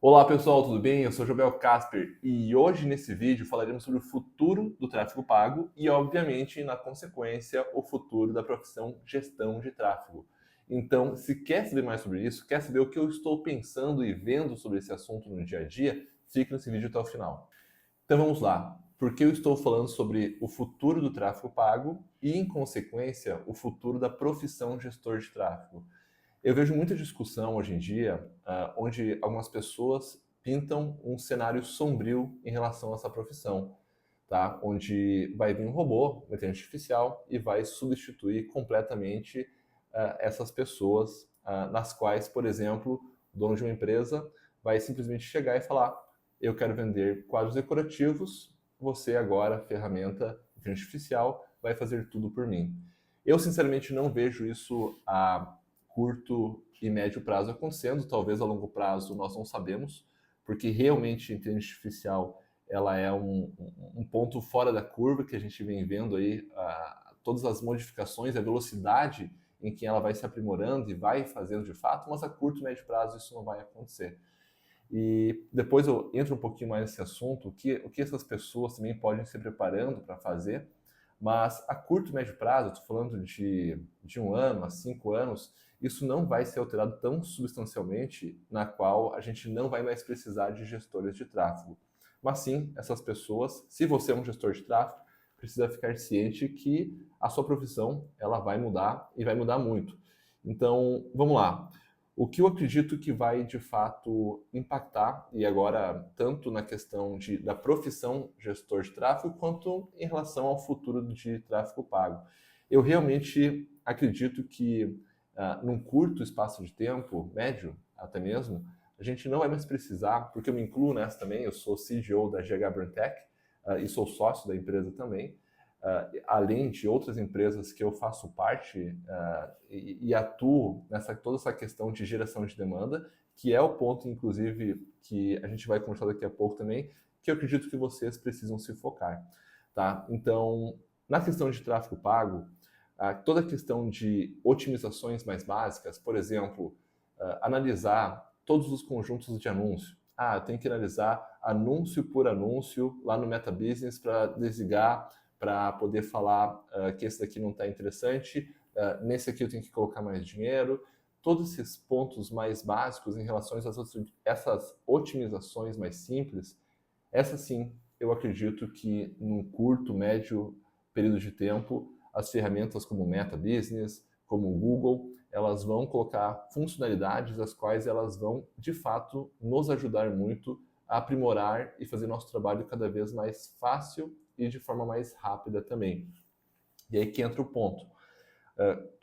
Olá pessoal, tudo bem? Eu sou Jobel Casper e hoje nesse vídeo falaremos sobre o futuro do tráfego pago e, obviamente, na consequência, o futuro da profissão gestão de tráfego. Então, se quer saber mais sobre isso, quer saber o que eu estou pensando e vendo sobre esse assunto no dia a dia, fique nesse vídeo até o final. Então vamos lá. Por que eu estou falando sobre o futuro do tráfego pago e, em consequência, o futuro da profissão gestor de tráfego? Eu vejo muita discussão hoje em dia, onde algumas pessoas pintam um cenário sombrio em relação a essa profissão, tá? Onde vai vir um robô, uma inteligência artificial, e vai substituir completamente essas pessoas, nas quais, por exemplo, o dono de uma empresa vai simplesmente chegar e falar: eu quero vender quadros decorativos, você agora, ferramenta inteligência artificial, vai fazer tudo por mim. Eu, sinceramente, não vejo isso a curto e médio prazo acontecendo, talvez a longo prazo nós não sabemos, porque realmente a inteligência artificial ela é um ponto fora da curva que a gente vem vendo aí, todas as modificações, a velocidade em que ela vai se aprimorando e vai fazendo de fato, mas a curto e médio prazo isso não vai acontecer. E depois eu entro um pouquinho mais nesse assunto, o que essas pessoas também podem se preparando para fazer, mas a curto e médio prazo, estou falando de 1 ano a 5 anos, isso não vai ser alterado tão substancialmente, na qual a gente não vai mais precisar de gestores de tráfego. Mas sim, essas pessoas, se você é um gestor de tráfego, precisa ficar ciente que a sua profissão ela vai mudar e vai mudar muito. Então, vamos lá. O que eu acredito que vai de fato impactar, e agora tanto na questão da profissão gestor de tráfego, quanto em relação ao futuro de tráfego pago. Eu realmente acredito que num curto espaço de tempo, médio até mesmo, a gente não vai mais precisar, porque eu me incluo nessa também, eu sou CGO da GH Brandtech e sou sócio da empresa também, além de outras empresas que eu faço parte e atuo nessa toda essa questão de geração de demanda, que é o ponto, inclusive, que a gente vai conversar daqui a pouco também, que eu acredito que vocês precisam se focar, tá? Então, na questão de tráfego pago, toda a questão de otimizações mais básicas, por exemplo, analisar todos os conjuntos de anúncio. Eu tenho que analisar anúncio por anúncio lá no Meta Business para desligar, para poder falar que esse daqui não está interessante, nesse aqui eu tenho que colocar mais dinheiro. Todos esses pontos mais básicos em relação a essas otimizações mais simples, essa sim, eu acredito que num curto, médio período de tempo, as ferramentas como o Meta Business, como o Google, elas vão colocar funcionalidades as quais elas vão, de fato, nos ajudar muito a aprimorar e fazer nosso trabalho cada vez mais fácil e de forma mais rápida também. E aí que entra o ponto.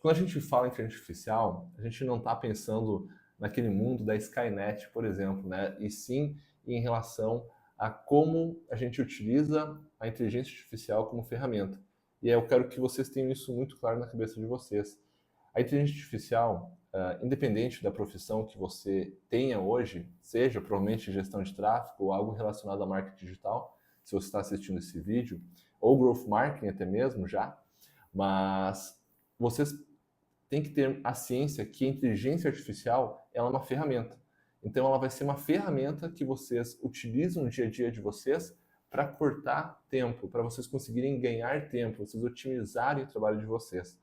Quando a gente fala em inteligência artificial, a gente não está pensando naquele mundo da Skynet, por exemplo, né? E sim em relação a como a gente utiliza a inteligência artificial como ferramenta. E aí eu quero que vocês tenham isso muito claro na cabeça de vocês. A inteligência artificial, independente da profissão que você tenha hoje, seja provavelmente gestão de tráfego ou algo relacionado à marketing digital, se você está assistindo esse vídeo, ou growth marketing até mesmo já, mas vocês têm que ter a ciência que a inteligência artificial ela é uma ferramenta. Então ela vai ser uma ferramenta que vocês utilizam no dia a dia de vocês para cortar tempo, para vocês conseguirem ganhar tempo, vocês otimizarem o trabalho de vocês.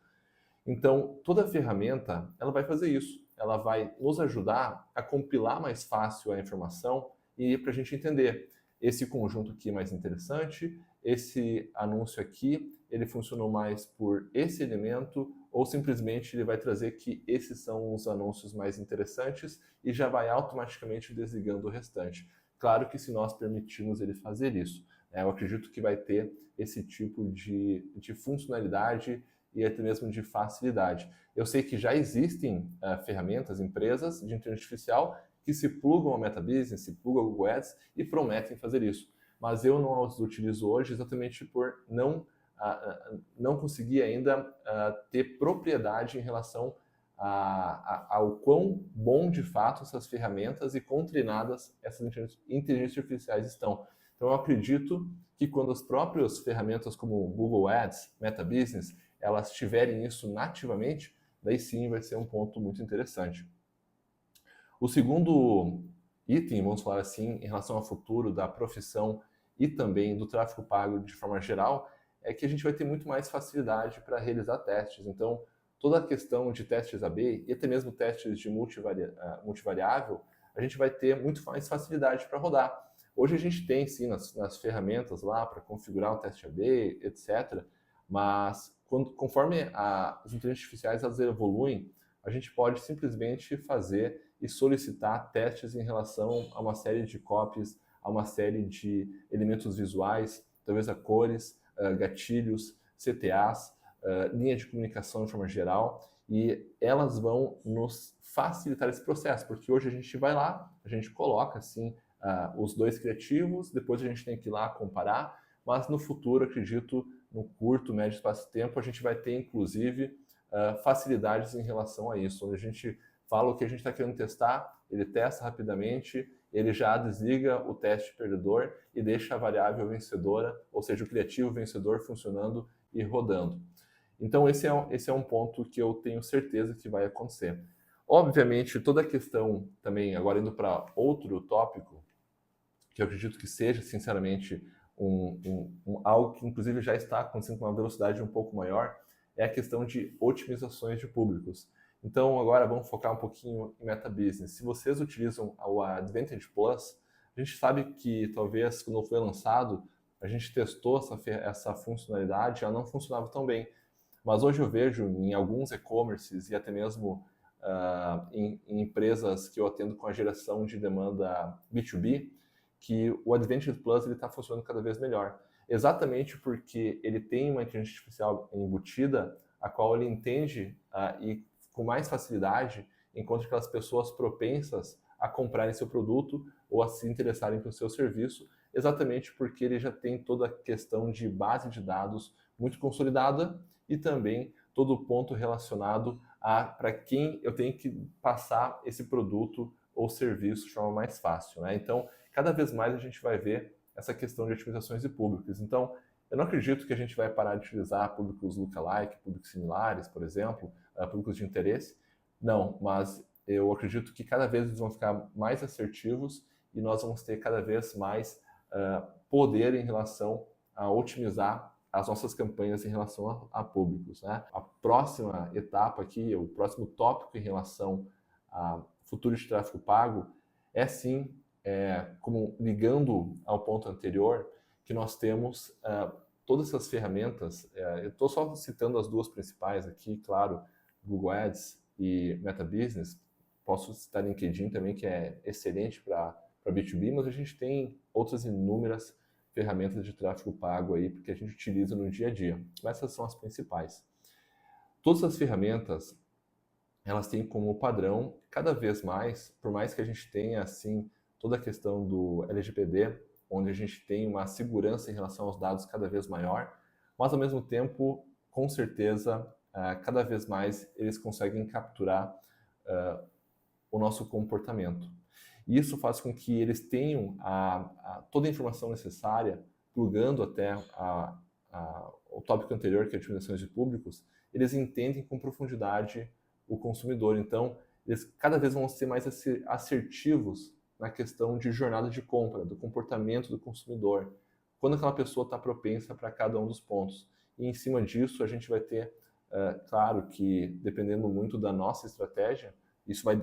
Então, toda ferramenta, ela vai fazer isso. Ela vai nos ajudar a compilar mais fácil a informação e para a gente entender esse conjunto aqui é mais interessante, esse anúncio aqui, ele funcionou mais por esse elemento ou simplesmente ele vai trazer que esses são os anúncios mais interessantes e já vai automaticamente desligando o restante. Claro que se nós permitirmos ele fazer isso, eu acredito que vai ter esse tipo de funcionalidade e até mesmo de facilidade. Eu sei que já existem ferramentas, empresas de inteligência artificial que se plugam ao Meta Business, se plugam ao Google Ads e prometem fazer isso. Mas eu não os utilizo hoje exatamente por não conseguir ainda ter propriedade em relação ao quão bom de fato essas ferramentas e quão treinadas essas inteligências artificiais estão. Então eu acredito que quando as próprias ferramentas como o Google Ads, Meta Business, elas tiverem isso nativamente, daí sim vai ser um ponto muito interessante. O segundo item, vamos falar assim, em relação ao futuro da profissão e também do tráfego pago de forma geral, é que a gente vai ter muito mais facilidade para realizar testes. Então, toda a questão de testes AB e até mesmo testes de multivariável, a gente vai ter muito mais facilidade para rodar. Hoje a gente tem, sim, nas ferramentas lá para configurar o teste AB, etc. Mas, conforme as inteligências artificiais elas evoluem, a gente pode simplesmente fazer e solicitar testes em relação a uma série de copies, a uma série de elementos visuais, talvez a cores, gatilhos, CTAs, linha de comunicação de forma geral, e elas vão nos facilitar esse processo, porque hoje a gente vai lá, a gente coloca assim os dois criativos, depois a gente tem que ir lá comparar, mas no futuro, acredito, no curto, médio espaço de tempo, a gente vai ter inclusive facilidades em relação a isso, onde a gente fala o que a gente está querendo testar, ele testa rapidamente, ele já desliga o teste perdedor e deixa a variável vencedora, ou seja, o criativo vencedor funcionando e rodando. Então esse é um ponto que eu tenho certeza que vai acontecer. Obviamente, toda a questão também, agora indo para outro tópico, que eu acredito que seja, sinceramente, algo que inclusive já está acontecendo com uma velocidade um pouco maior, é a questão de otimizações de públicos. Então, agora vamos focar um pouquinho em Meta Business. Se vocês utilizam o Advantage Plus, a gente sabe que talvez quando foi lançado, a gente testou essa funcionalidade, ela não funcionava tão bem. Mas hoje eu vejo em alguns e-commerces e até mesmo em empresas que eu atendo com a geração de demanda B2B, que o Advantage Plus está funcionando cada vez melhor. Exatamente porque ele tem uma inteligência artificial embutida, a qual ele entende e com mais facilidade encontra aquelas pessoas propensas a comprarem seu produto ou a se interessarem pelo seu serviço, exatamente porque ele já tem toda a questão de base de dados muito consolidada e também todo o ponto relacionado a para quem eu tenho que passar esse produto ou serviço de forma mais fácil, né? Então, cada vez mais a gente vai ver essa questão de otimizações de públicos. Então, eu não acredito que a gente vai parar de utilizar públicos lookalike, públicos similares, por exemplo, públicos de interesse. Não, mas eu acredito que cada vez eles vão ficar mais assertivos e nós vamos ter cada vez mais poder em relação a otimizar as nossas campanhas em relação a públicos, né? A próxima etapa aqui, o próximo tópico em relação a futuro de tráfego pago é sim, como ligando ao ponto anterior, que nós temos todas essas ferramentas. Eu estou só citando as duas principais aqui, claro, Google Ads e Meta Business. Posso citar LinkedIn também, que é excelente para B2B, mas a gente tem outras inúmeras ferramentas de tráfego pago aí, porque a gente utiliza no dia a dia. Essas são as principais. Todas as ferramentas, elas têm como padrão, cada vez mais, por mais que a gente tenha, assim, toda a questão do LGPD, onde a gente tem uma segurança em relação aos dados cada vez maior, mas ao mesmo tempo, com certeza, cada vez mais eles conseguem capturar o nosso comportamento. E isso faz com que eles tenham toda a informação necessária, plugando até o tópico anterior, que é a otimizações de públicos, eles entendem com profundidade o consumidor. Então, eles cada vez vão ser mais assertivos na questão de jornada de compra, do comportamento do consumidor, quando aquela pessoa está propensa para cada um dos pontos. E em cima disso, a gente vai ter, claro que dependendo muito da nossa estratégia, isso vai...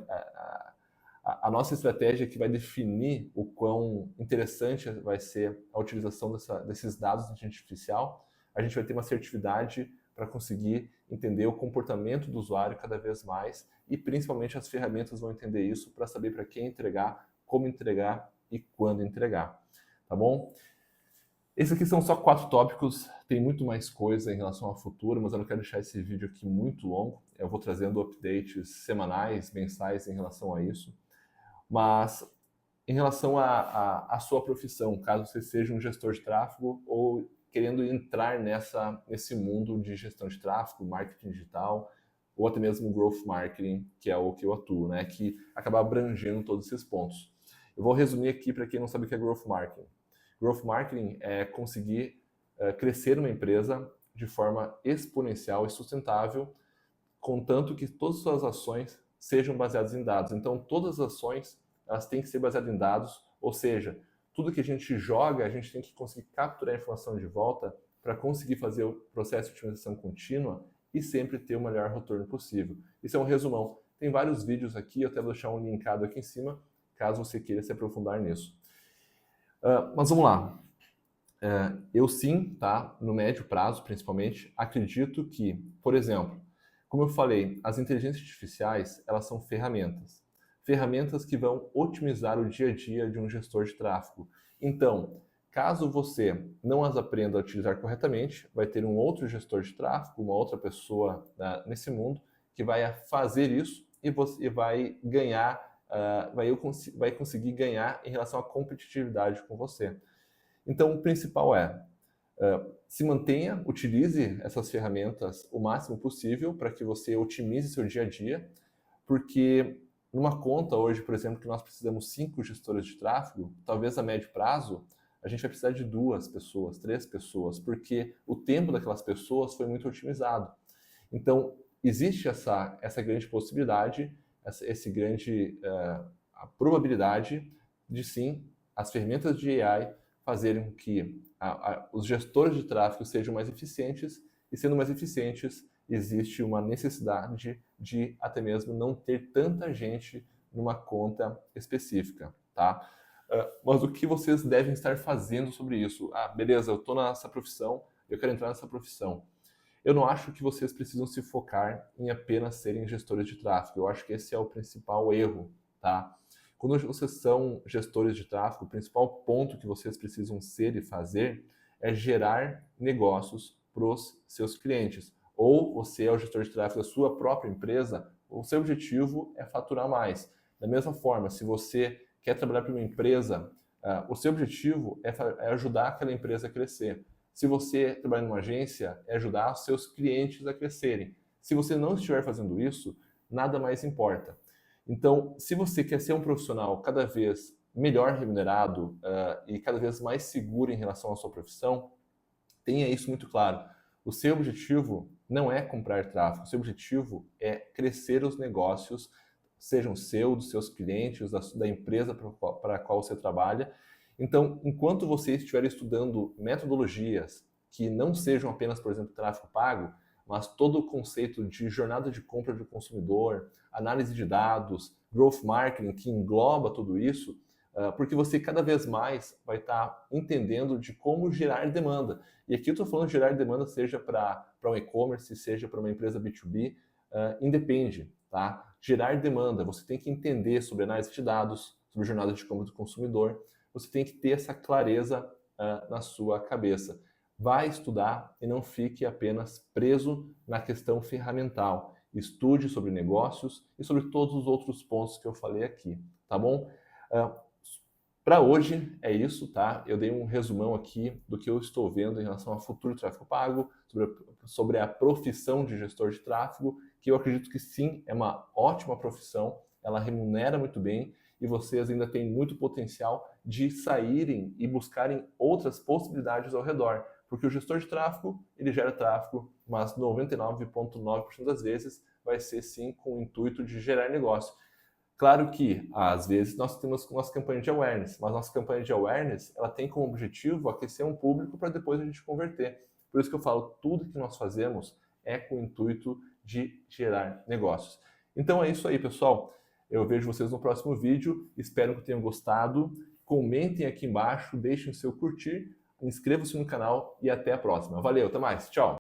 A nossa estratégia que vai definir o quão interessante vai ser a utilização desses dados de inteligência artificial. A gente vai ter uma assertividade para conseguir entender o comportamento do usuário cada vez mais e principalmente as ferramentas vão entender isso para saber para quem entregar, como entregar e quando entregar, tá bom? Esses aqui são só 4 tópicos, tem muito mais coisa em relação ao futuro, mas eu não quero deixar esse vídeo aqui muito longo. Eu vou trazendo updates semanais, mensais em relação a isso. Mas em relação à sua profissão, caso você seja um gestor de tráfego ou querendo entrar nesse mundo de gestão de tráfego, marketing digital, ou até mesmo growth marketing, que é o que eu atuo, né? Que acaba abrangendo todos esses pontos. Eu vou resumir aqui para quem não sabe o que é growth marketing. Growth marketing é conseguir crescer uma empresa de forma exponencial e sustentável, contanto que todas as suas ações sejam baseadas em dados. Então, todas as ações elas têm que ser baseadas em dados, ou seja, tudo que a gente joga, a gente tem que conseguir capturar a informação de volta para conseguir fazer o processo de otimização contínua e sempre ter o melhor retorno possível. Isso é um resumão. Tem vários vídeos aqui, eu até vou deixar um linkado aqui em cima, caso você queira se aprofundar nisso. Mas vamos lá. Eu sim, tá? No médio prazo, principalmente, acredito que, por exemplo, como eu falei, as inteligências artificiais, elas são ferramentas. Ferramentas que vão otimizar o dia a dia de um gestor de tráfego. Então, caso você não as aprenda a utilizar corretamente, vai ter um outro gestor de tráfego, uma outra pessoa nesse mundo, que vai fazer isso e você vai ganhar, vai conseguir ganhar em relação à competitividade com você. Então, o principal se mantenha, utilize essas ferramentas o máximo possível para que você otimize seu dia a dia, porque numa conta hoje, por exemplo, que nós precisamos 5 gestores de tráfego, talvez a médio prazo a gente vai precisar de 2 pessoas, 3 pessoas, porque o tempo daquelas pessoas foi muito otimizado. Então, existe essa grande possibilidade, a probabilidade de sim, as ferramentas de AI fazerem com que os gestores de tráfego sejam mais eficientes, e sendo mais eficientes, existe uma necessidade de até mesmo não ter tanta gente numa conta específica, tá? Mas o que vocês devem estar fazendo sobre isso? Beleza, eu estou nessa profissão, eu quero entrar nessa profissão. Eu não acho que vocês precisam se focar em apenas serem gestores de tráfego. Eu acho que esse é o principal erro, tá? Quando vocês são gestores de tráfego, o principal ponto que vocês precisam ser e fazer é gerar negócios para os seus clientes. Ou você é o gestor de tráfego da sua própria empresa, o seu objetivo é faturar mais. Da mesma forma, se você quer trabalhar para uma empresa, o seu objetivo é ajudar aquela empresa a crescer. Se você trabalha numa agência, é ajudar os seus clientes a crescerem. Se você não estiver fazendo isso, nada mais importa. Então, se você quer ser um profissional cada vez melhor remunerado e cada vez mais seguro em relação à sua profissão, tenha isso muito claro. O seu objetivo não é comprar tráfego, o seu objetivo é crescer os negócios, sejam dos seus clientes, da empresa para a qual você trabalha. Então, enquanto você estiver estudando metodologias que não sejam apenas, por exemplo, tráfego pago, mas todo o conceito de jornada de compra do consumidor, análise de dados, growth marketing, que engloba tudo isso, porque você cada vez mais vai estar entendendo de como gerar demanda. E aqui eu estou falando de gerar demanda seja para um e-commerce, seja para uma empresa B2B, independe, tá? Gerar demanda, você tem que entender sobre análise de dados, sobre jornada de compra do consumidor, você tem que ter essa clareza na sua cabeça. Vai estudar e não fique apenas preso na questão ferramental. Estude sobre negócios e sobre todos os outros pontos que eu falei aqui, tá bom? Para hoje é isso, tá? Eu dei um resumão aqui do que eu estou vendo em relação ao futuro do tráfego pago, sobre a profissão de gestor de tráfego, que eu acredito que sim, é uma ótima profissão, ela remunera muito bem e vocês ainda têm muito potencial de saírem e buscarem outras possibilidades ao redor. Porque o gestor de tráfego, ele gera tráfego, mas 99,9% das vezes vai ser sim com o intuito de gerar negócio. Claro que, às vezes, nós temos nossa campanha de awareness, mas nossa campanha de awareness, ela tem como objetivo aquecer um público para depois a gente converter. Por isso que eu falo, tudo que nós fazemos é com o intuito de gerar negócios. Então é isso aí, pessoal. Eu vejo vocês no próximo vídeo, espero que tenham gostado. Comentem aqui embaixo, deixem o seu curtir, inscrevam-se no canal e até a próxima. Valeu, até mais, tchau!